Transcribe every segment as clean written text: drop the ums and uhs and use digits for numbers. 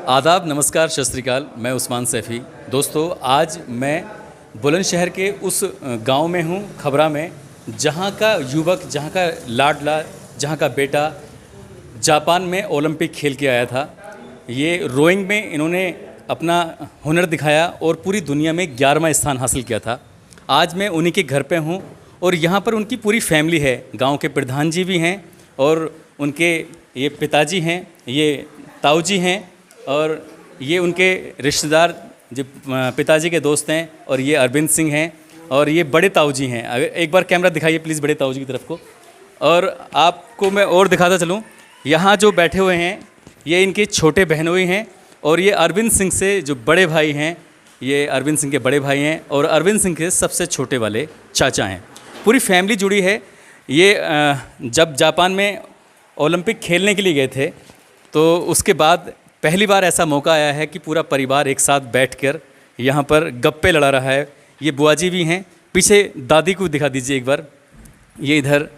आदाब, नमस्कार, सत श्री अकाल। मैं उस्मान सैफ़ी। दोस्तों, आज मैं बुलंदशहर के उस गांव में हूं, खबरा में, जहां का युवक, जहां का लाडला, जहां का बेटा जापान में ओलंपिक खेल के आया था। ये रोइंग में इन्होंने अपना हुनर दिखाया और पूरी दुनिया में 11वां स्थान हासिल किया था। आज मैं उन्हीं के घर पे हूं और यहाँ पर उनकी पूरी फैमिली है। गांव के प्रधान जी भी हैं और उनके ये पिताजी हैं, ये ताऊ जी हैं और ये उनके रिश्तेदार जो पिताजी के दोस्त हैं, और ये अरविंद सिंह हैं और ये बड़े ताऊ जी हैं। एक बार कैमरा दिखाइए प्लीज़ बड़े ताऊ जी की तरफ को। और आपको मैं और दिखाता चलूँ, यहाँ जो बैठे हुए हैं ये इनके छोटे बहनोई हैं और ये अरविंद सिंह से जो बड़े भाई हैं, ये अरविंद सिंह के बड़े भाई हैं और अरविंद सिंह के सबसे छोटे वाले चाचा हैं। पूरी फैमिली जुड़ी है। ये जब जापान में ओलंपिक खेलने के लिए गए थे तो उसके बाद पहली बार ऐसा मौका आया है कि पूरा परिवार एक साथ बैठकर यहाँ पर गप्पे लड़ा रहा है। ये बुआ जी भी हैं, पीछे दादी को दिखा दीजिए एक बार। ये इधर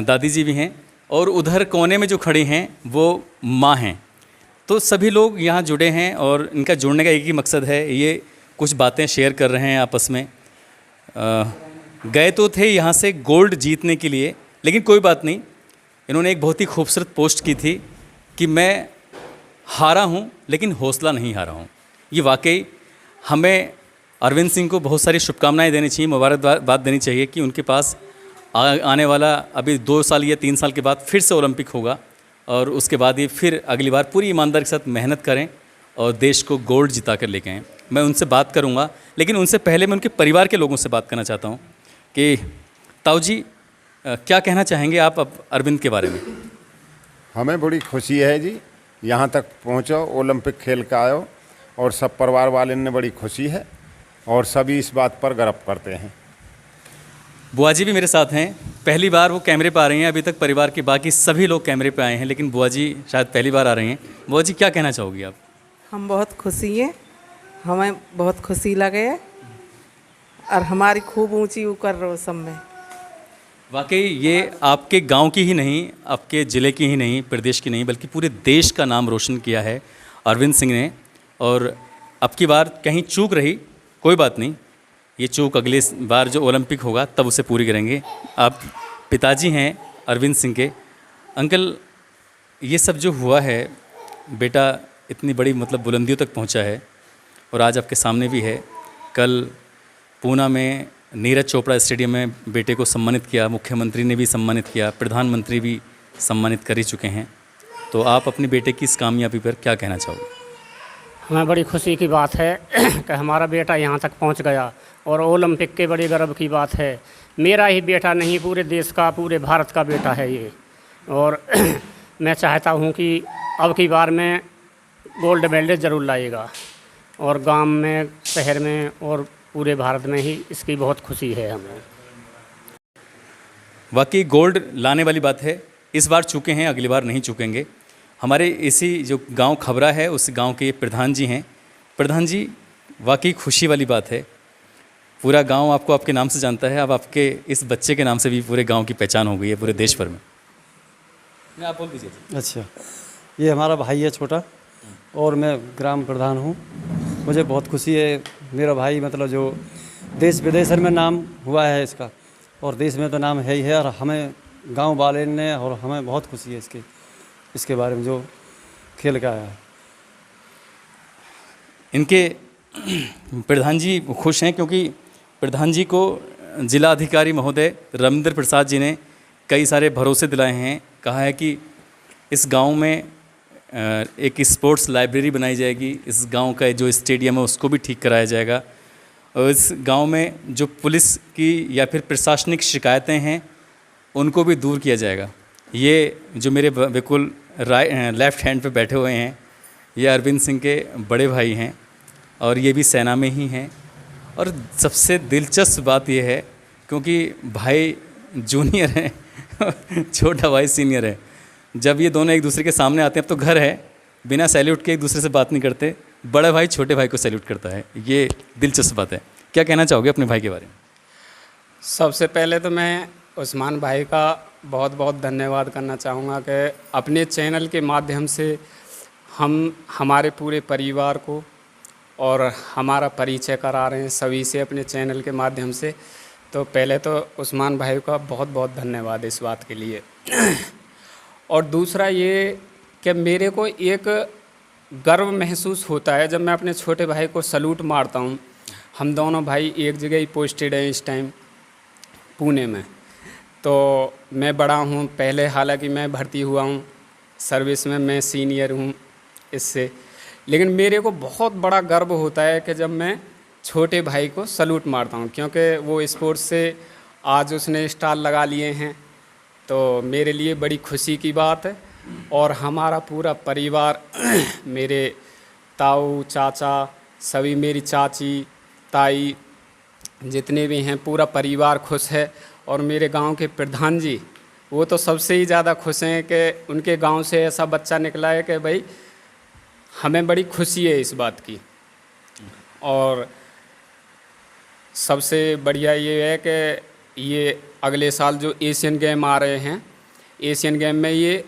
दादी जी भी हैं और उधर कोने में जो खड़ी हैं वो माँ हैं। तो सभी लोग यहाँ जुड़े हैं और इनका जुड़ने का एक ही मकसद है, ये कुछ बातें शेयर कर रहे हैं आपस में। गए तो थे यहाँ से गोल्ड जीतने के लिए, लेकिन कोई बात नहीं। इन्होंने एक बहुत ही खूबसूरत पोस्ट की थी कि मैं हारा हूँ लेकिन हौसला नहीं हारा हूँ। ये वाकई हमें अरविंद सिंह को बहुत सारी शुभकामनाएं देनी चाहिए, मुबारकबाद देनी चाहिए कि उनके पास आने वाला अभी 2 साल या 3 साल के बाद फिर से ओलंपिक होगा और उसके बाद ये फिर अगली बार पूरी ईमानदारी के साथ मेहनत करें और देश को गोल्ड जिता कर लेके आएँ। मैं उनसे बात करूँगा, लेकिन उनसे पहले मैं उनके परिवार के लोगों से बात करना चाहता हूँ कि ताऊ जी क्या कहना चाहेंगे आप अब अरविंद के बारे में? हमें बड़ी खुशी है जी, यहाँ तक पहुँचो, ओलंपिक खेल के आयो और सब परिवार वाले ने बड़ी खुशी है और सभी इस बात पर गर्व करते हैं। बुआ जी भी मेरे साथ हैं, पहली बार वो कैमरे पर आ रही हैं। अभी तक परिवार के बाकी सभी लोग कैमरे पे आए हैं, लेकिन बुआ जी शायद पहली बार आ रही हैं। बुआ जी क्या कहना चाहोगी आप? हम बहुत खुशी हैं, हमें बहुत खुशी लगे और हमारी खूब ऊंची ऊपर रहो सब में। वाकई ये आपके गांव की ही नहीं, आपके ज़िले की ही नहीं, प्रदेश की नहीं, बल्कि पूरे देश का नाम रोशन किया है अरविंद सिंह ने। और अब की बार कहीं चूक रही, कोई बात नहीं, ये चूक अगली बार जो ओलंपिक होगा तब उसे पूरी करेंगे। आप पिताजी हैं अरविंद सिंह के। अंकल, ये सब जो हुआ है, बेटा इतनी बड़ी मतलब बुलंदियों तक पहुंचा है और आज आपके सामने भी है। कल पूना में नीरज चोपड़ा स्टेडियम में बेटे को सम्मानित किया, मुख्यमंत्री ने भी सम्मानित किया, प्रधानमंत्री भी सम्मानित कर ही चुके हैं। तो आप अपने बेटे की इस कामयाबी पर क्या कहना चाहोगे? हमें बड़ी खुशी की बात है कि हमारा बेटा यहाँ तक पहुँच गया और ओलंपिक के बड़ी गर्व की बात है। मेरा ही बेटा नहीं, पूरे देश का, पूरे भारत का बेटा है ये। और मैं चाहता हूँ कि अब की बार में गोल्ड मेडल ज़रूर लाएगा और गांव में, शहर में और पूरे भारत में ही इसकी बहुत खुशी है हमें। वाकई गोल्ड लाने वाली बात है। इस बार चूके हैं, अगली बार नहीं चूकेंगे। हमारे इसी जो गांव खबरा है, उस गांव के प्रधान जी हैं। प्रधान जी, वाकई खुशी वाली बात है। पूरा गांव आपको आपके नाम से जानता है, अब आपके इस बच्चे के नाम से भी पूरे गांव की पहचान हो गई है पूरे देश भर में। आप बोल दीजिए। अच्छा, ये हमारा भाई है छोटा और मैं ग्राम प्रधान हूँ। मुझे बहुत खुशी है, मेरा भाई मतलब जो देश विदेश में नाम हुआ है इसका, और देश में तो नाम है ही है, और हमें गांव वाले ने और हमें बहुत खुशी है इसके बारे में जो खेल का आया है। इनके प्रधान जी खुश हैं क्योंकि प्रधान जी को जिला अधिकारी महोदय रविंद्र प्रसाद जी ने कई सारे भरोसे दिलाए हैं। कहा है कि इस गांव में एक स्पोर्ट्स लाइब्रेरी बनाई जाएगी, इस गांव का जो स्टेडियम है उसको भी ठीक कराया जाएगा और इस गांव में जो पुलिस की या फिर प्रशासनिक शिकायतें हैं उनको भी दूर किया जाएगा। ये जो मेरे बिल्कुल लेफ़्ट हैंड पे बैठे हुए हैं, ये अरविंद सिंह के बड़े भाई हैं और ये भी सेना में ही हैं। और सबसे दिलचस्प बात यह है क्योंकि भाई जूनियर हैं छोटा भाई सीनियर है, जब ये दोनों एक दूसरे के सामने आते हैं, अब तो घर है, बिना सैल्यूट के एक दूसरे से बात नहीं करते। बड़ा भाई छोटे भाई को सैल्यूट करता है, ये दिलचस्प बात है। क्या कहना चाहोगे अपने भाई के बारे में? सबसे पहले तो मैं उस्मान भाई का बहुत बहुत धन्यवाद करना चाहूँगा कि अपने चैनल के माध्यम से हम हमारे पूरे परिवार को और हमारा परिचय करा रहे हैं सभी से अपने चैनल के माध्यम से। तो पहले तो उस्मान भाई का बहुत बहुत धन्यवाद इस बात के लिए। और दूसरा ये कि मेरे को एक गर्व महसूस होता है जब मैं अपने छोटे भाई को सलूट मारता हूँ। हम दोनों भाई एक जगह ही पोस्टेड हैं इस टाइम पुणे में। तो मैं बड़ा हूँ, पहले हालांकि मैं भर्ती हुआ हूँ सर्विस में, मैं सीनियर हूँ इससे, लेकिन मेरे को बहुत बड़ा गर्व होता है कि जब मैं छोटे भाई को सलूट मारता हूँ, क्योंकि वो स्पोर्ट्स से आज उसने स्टार लगा लिए हैं। तो मेरे लिए बड़ी खुशी की बात है। और हमारा पूरा परिवार मेरे ताऊ चाचा सभी, मेरी चाची ताई जितने भी हैं, पूरा परिवार खुश है। और मेरे गांव के प्रधान जी वो तो सबसे ही ज़्यादा खुश हैं कि उनके गांव से ऐसा बच्चा निकला है कि भाई हमें बड़ी खुशी है इस बात की। और सबसे बढ़िया ये है कि ये अगले साल जो एशियन गेम आ रहे हैं, एशियन गेम में ये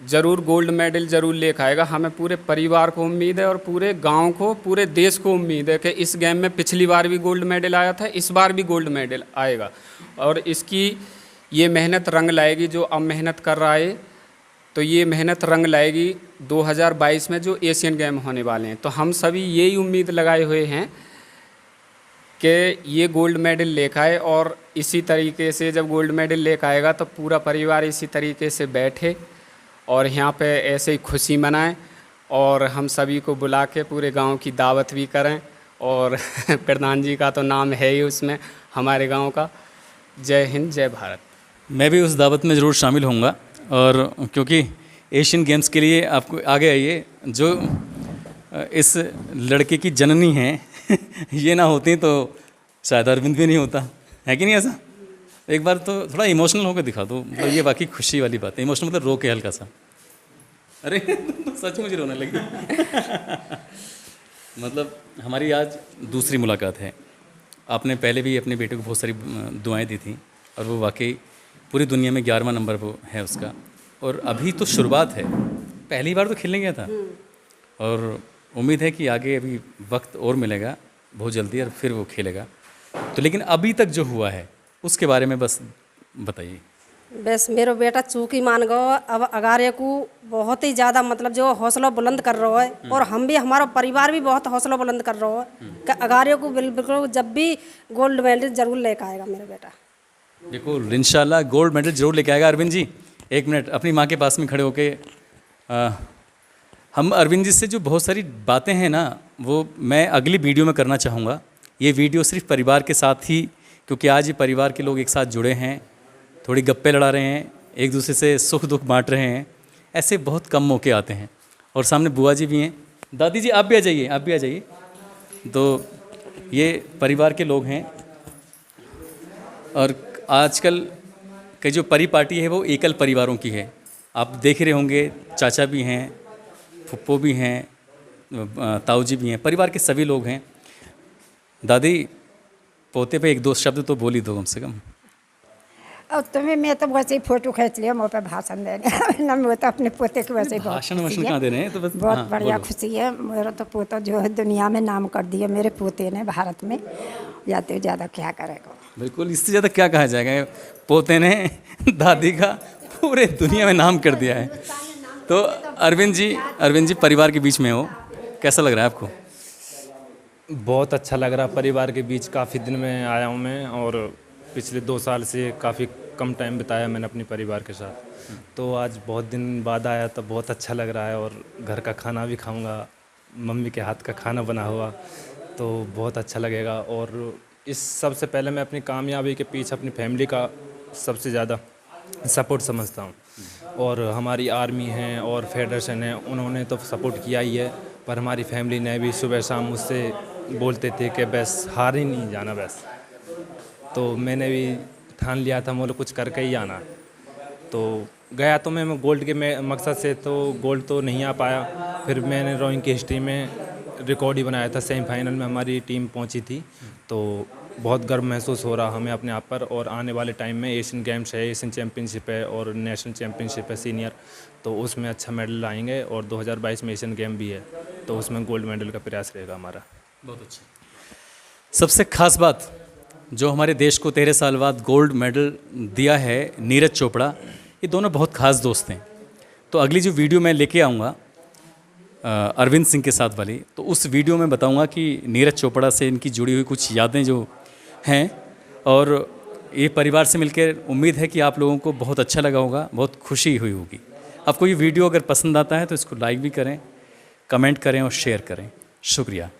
ज़रूर गोल्ड मेडल ज़रूर लेकर आएगा। हमें पूरे परिवार को उम्मीद है और पूरे गांव को, पूरे देश को उम्मीद है कि इस गेम में पिछली बार भी गोल्ड मेडल आया था, इस बार भी गोल्ड मेडल आएगा। और इसकी ये मेहनत रंग लाएगी, जो अब मेहनत कर रहा है तो ये मेहनत रंग लाएगी 2022 में जो एशियन गेम होने वाले हैं। तो हम सभी यही उम्मीद लगाए हुए हैं कि ये गोल्ड मेडल लेकर आए। और इसी तरीके से जब गोल्ड मेडल लेकर आएगा तो पूरा परिवार इसी तरीके से बैठे और यहाँ पे ऐसे ही खुशी मनाएं। और हम सभी को बुला के पूरे गांव की दावत भी करें। और प्रधान जी का तो नाम है ही उसमें हमारे गांव का। जय हिंद, जय भारत। मैं भी उस दावत में ज़रूर शामिल होऊंगा। और क्योंकि एशियन गेम्स के लिए आपको आगे आइए, जो इस लड़के की जननी हैं ये ना होती तो शायद अरविंद भी नहीं होता, है कि नहीं ऐसा? एक बार तो थोड़ा इमोशनल होकर दिखा दो, मतलब ये वाकई खुशी वाली बात है। इमोशनल मतलब रो के हल्का सा। अरे सच मुझे रोने लगी। मतलब हमारी आज दूसरी मुलाकात है। आपने पहले भी अपने बेटे को बहुत सारी दुआएं दी थी और वो वाकई पूरी दुनिया में 11वां नंबर वो है उसका। और अभी तो शुरुआत है, पहली बार तो खेलने गया था और उम्मीद है कि आगे अभी वक्त और मिलेगा बहुत जल्दी और फिर वो खेलेगा। तो लेकिन अभी तक जो हुआ है उसके बारे में बस बताइए। बस मेरो बेटा चूकी मान गो, अब अगारे को बहुत ही ज़्यादा मतलब जो हौसला बुलंद कर रहा है। और हम भी, हमारा परिवार भी बहुत हौसला बुलंद कर रहा है कि अगारे को बिल्कुल जब भी गोल्ड मेडल जरूर लेकर आएगा मेरा बेटा। देखो इंशाल्लाह गोल्ड मेडल जरूर लेके आएगा। अरविंद जी एक मिनट अपनी माँ के पास में खड़े होके हम अरविंद जी से जो बहुत सारी बातें हैं ना, वो मैं अगली वीडियो में करना चाहूँगा। ये वीडियो सिर्फ परिवार के साथ ही, क्योंकि आज ये परिवार के लोग एक साथ जुड़े हैं, थोड़ी गप्पे लड़ा रहे हैं, एक दूसरे से सुख दुख बांट रहे हैं। ऐसे बहुत कम मौके आते हैं। और सामने बुआ जी भी हैं। दादी जी आप भी आ जाइए, आप भी आ जाइए। तो ये परिवार के लोग हैं। और आजकल की जो परिपाटी है वो एकल परिवारों की है। आप देख रहे होंगे चाचा भी हैं, फुप्पो भी हैं, ताऊ जी भी हैं, परिवार के सभी लोग हैं। दादी पोते पे एक दो शब्द तो बोल ही दो कम से कम। और तुम्हें मैं तो वैसे ही फोटो खींच लिया मुँह पे भाषण देने ना, मैं तो अपने पोते के वैसे ही भाषण वाषण कहाँ दे रहे हैं? तो बस बहुत हाँ, बढ़िया बोलो। खुशी है। मेरा तो पोता जो है दुनिया में नाम कर दिया मेरे पोते ने भारत में, जाते ज़्यादा क्या करेगा। बिल्कुल, इससे ज़्यादा क्या कहा जाएगा। पोते ने दादी का पूरे दुनिया में नाम कर दिया है। तो अरविंद जी परिवार के बीच में हो, कैसा लग रहा है आपको? बहुत अच्छा लग रहा, परिवार के बीच काफ़ी दिन में आया हूँ मैं। और पिछले 2 साल से काफ़ी कम टाइम बिताया मैंने अपने परिवार के साथ। तो आज बहुत दिन बाद आया तो बहुत अच्छा लग रहा है। और घर का खाना भी खाऊंगा, मम्मी के हाथ का खाना बना हुआ, तो बहुत अच्छा लगेगा। और इस सबसे पहले मैं अपनी कामयाबी के पीछे अपनी फैमिली का सबसे ज़्यादा सपोर्ट समझता हूँ। और हमारी आर्मी है और फेडरेशन है, उन्होंने तो सपोर्ट किया ही है, पर हमारी फैमिली ने भी सुबह शाम मुझसे बोलते थे कि बस हार ही नहीं जाना बस। तो मैंने भी ठान लिया था मुझे कुछ करके ही आना। तो गया तो मैं गोल्ड के मकसद से, तो गोल्ड तो नहीं आ पाया। फिर मैंने रोइंग की हिस्ट्री में रिकॉर्ड ही बनाया था। सेमीफाइनल में हमारी टीम पहुंची थी, तो बहुत गर्व महसूस हो रहा हमें अपने आप पर। और आने वाले टाइम में एशियन गेम्स है, एशियन चैम्पियनशिप है और नेशनल चैम्पियनशिप है सीनियर, तो उसमें अच्छा मेडल लाएंगे। और 2022 में एशियन गेम भी है, तो उसमें गोल्ड मेडल का प्रयास रहेगा हमारा। बहुत अच्छा। सबसे खास बात जो हमारे देश को 13 साल बाद गोल्ड मेडल दिया है, नीरज चोपड़ा, ये दोनों बहुत खास दोस्त हैं। तो अगली जो वीडियो मैं लेके आऊँगा अरविंद सिंह के साथ वाली, तो उस वीडियो में बताऊंगा कि नीरज चोपड़ा से इनकी जुड़ी हुई कुछ यादें जो हैं, और ये परिवार से मिलकर उम्मीद है कि आप लोगों को बहुत अच्छा लगा होगा, बहुत खुशी हुई होगी। आपको ये वीडियो अगर पसंद आता है तो इसको लाइक भी करें, कमेंट करें और शेयर करें। शुक्रिया।